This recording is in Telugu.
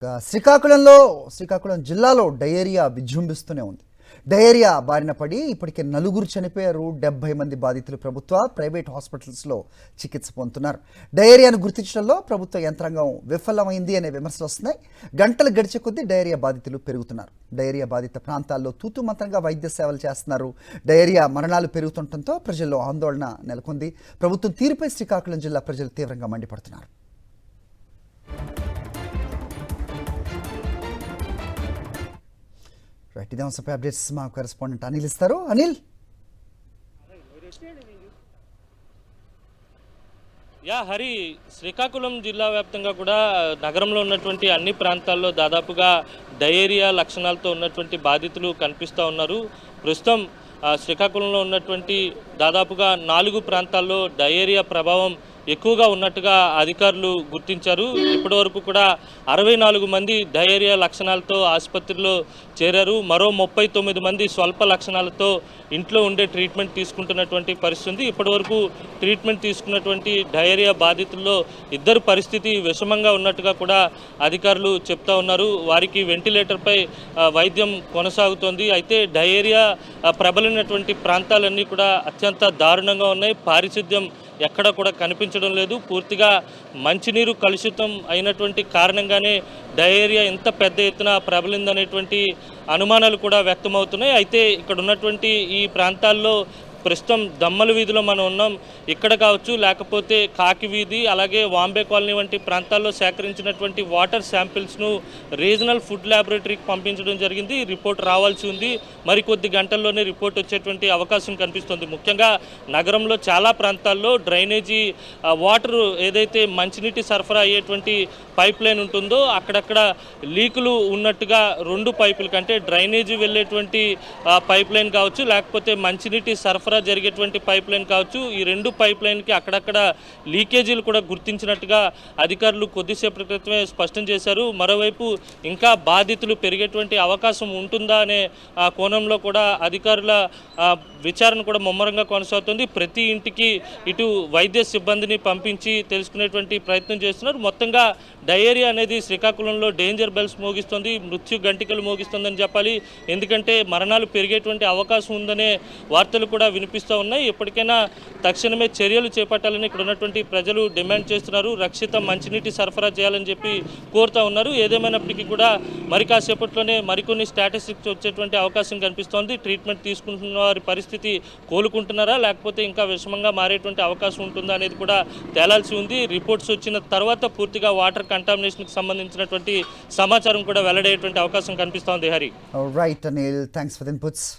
శ్రీకాకుళం జిల్లాలో డయేరియా విజృంభిస్తూనే ఉంది. డయేరియా బారిన పడి ఇప్పటికే నలుగురు చనిపోయారు. 70 మంది బాధితులు ప్రభుత్వ, ప్రైవేట్ హాస్పిటల్స్లో చికిత్స పొందుతున్నారు. డయేరియాను గుర్తించడంలో ప్రభుత్వ యంత్రాంగం విఫలమైంది అనే విమర్శలు వస్తున్నాయి. గంటలు గడిచే కొద్దీ డయేరియా బాధితులు పెరుగుతున్నారు. డయేరియా బాధిత ప్రాంతాల్లో తూతుమంత్రంగా వైద్య సేవలు చేస్తున్నారు. డయేరియా మరణాలు పెరుగుతుండటంతో ప్రజల్లో ఆందోళన నెలకొంది. ప్రభుత్వం తీరుపై శ్రీకాకుళం జిల్లా ప్రజలు తీవ్రంగా మండిపడుతున్నారు. రైట్, ఇదే అంశంపై అప్డేట్స్ మా కరెస్పాండెంట్ అనిల్ ఇస్తారు. అనిల్, హరి, శ్రీకాకుళం జిల్లా వ్యాప్తంగా కూడా నగరంలో ఉన్నటువంటి అన్ని ప్రాంతాల్లో దాదాపుగా డయేరియా లక్షణాలతో ఉన్నటువంటి బాధితులు కనిపిస్తూ ఉన్నారు. ప్రస్తుతం శ్రీకాకుళంలో ఉన్నటువంటి దాదాపుగా 4 ప్రాంతాల్లో డయేరియా ప్రభావం ఎక్కువగా ఉన్నట్టుగా అధికారులు గుర్తించారు. ఇప్పటి వరకు కూడా 64 మంది డయేరియా లక్షణాలతో ఆసుపత్రిలో చేరారు. మరో 39 మంది స్వల్ప లక్షణాలతో ఇంట్లో ఉండే ట్రీట్మెంట్ తీసుకుంటున్నటువంటి పరిస్థితి. ఇప్పటి వరకు ట్రీట్మెంట్ తీసుకున్నటువంటి డయేరియా బాధితుల్లో 2 పరిస్థితి విషమంగా ఉన్నట్టుగా కూడా అధికారులు చెప్తా ఉన్నారు. వారికి వెంటిలేటర్పై వైద్యం కొనసాగుతోంది. అయితే డయేరియా ప్రబలినటువంటి ప్రాంతాలన్నీ కూడా అత్యంత దారుణంగా ఉన్నాయి. పారిశుద్ధ్యం ఎక్కడ కూడా కనిపించడం లేదు. పూర్తిగా మంచినీరు కలుషితం అయినటువంటి కారణంగానే డయేరియా ఇంత పెద్ద ఎత్తున ప్రబలిందనేటువంటి అనుమానాలు కూడా వ్యక్తమవుతున్నాయి. అయితే ఇక్కడ ఉన్నటువంటి ఈ ప్రాంతాల్లో ప్రస్తుతం దమ్మల వీధిలో మనం ఉన్నాం. ఇక్కడ కావచ్చు, లేకపోతే కాకి వీధి, అలాగే వాంబే కాలనీ వంటి ప్రాంతాల్లో సేకరించినటువంటి వాటర్ శాంపిల్స్ను రీజనల్ ఫుడ్ ల్యాబొరేటరీకి పంపించడం జరిగింది. రిపోర్ట్ రావాల్సి ఉంది. మరికొద్ది గంటల్లోనే రిపోర్ట్ వచ్చేటువంటి అవకాశం కనిపిస్తుంది. ముఖ్యంగా నగరంలో చాలా ప్రాంతాల్లో డ్రైనేజీ వాటర్ ఏదైతే మంచినీటి సరఫరా అయ్యేటువంటి పైప్ లైన్ ఉంటుందో అక్కడక్కడ లీకులు ఉన్నట్టుగా 2 పైపుల కంటే డ్రైనేజీ వెళ్ళేటువంటి పైప్ లైన్ కావచ్చు, లేకపోతే మంచినీటి సరఫరా జరిగేటువంటి పైప్ లైన్ కావచ్చు, ఈ 2 పైప్ లైన్కి అక్కడక్కడ లీకేజీలు కూడా గుర్తించినట్టుగా అధికారులు కొద్దిసేపటి క్రితమే స్పష్టం చేశారు. మరోవైపు ఇంకా బాధితులు పెరిగేటువంటి అవకాశం ఉంటుందా అనే కోణంలో కూడా అధికారుల విచారణ కూడా ముమ్మరంగా కొనసాగుతుంది. ప్రతి ఇంటికి ఇటు వైద్య సిబ్బందిని పంపించి తెలుసుకునేటువంటి ప్రయత్నం చేస్తున్నారు. మొత్తంగా డయేరియా అనేది శ్రీకాకుళంలో డేంజర్ బెల్స్ మోగిస్తుంది, మృత్యు గంటికలు మోగిస్తుందని చెప్పాలి. ఎందుకంటే మరణాలు పెరిగేటువంటి అవకాశం ఉందనే వార్తలు కూడా వినిపిస్తూ ఉన్నాయి. ఎప్పటికైనా తక్షణమే చర్యలు చేపట్టాలని ఇక్కడ ఉన్నటువంటి ప్రజలు డిమాండ్ చేస్తున్నారు. రక్షిత మంచినీటి సరఫరా చేయాలని చెప్పి కోరుతూ ఉన్నారు. ఏదేమైనప్పటికీ కూడా మరి కాసేపట్లోనే మరికొన్ని స్టాటిస్టిక్స్ వచ్చేటువంటి అవకాశం కనిపిస్తోంది. ట్రీట్మెంట్ తీసుకుంటున్న వారి పరిస్థితి కోలుకుంటున్నారా, లేకపోతే ఇంకా విషమంగా మారేటువంటి అవకాశం ఉంటుందా అనేది కూడా తేలాల్సి ఉంది. రిపోర్ట్స్ వచ్చిన తర్వాత పూర్తిగా వాటర్ కంటామినేషన్కి సంబంధించినటువంటి సమాచారం కూడా వెల్లడయ్యేటువంటి అవకాశం కనిపిస్తోంది. Hari, right Anil, thanks for the inputs.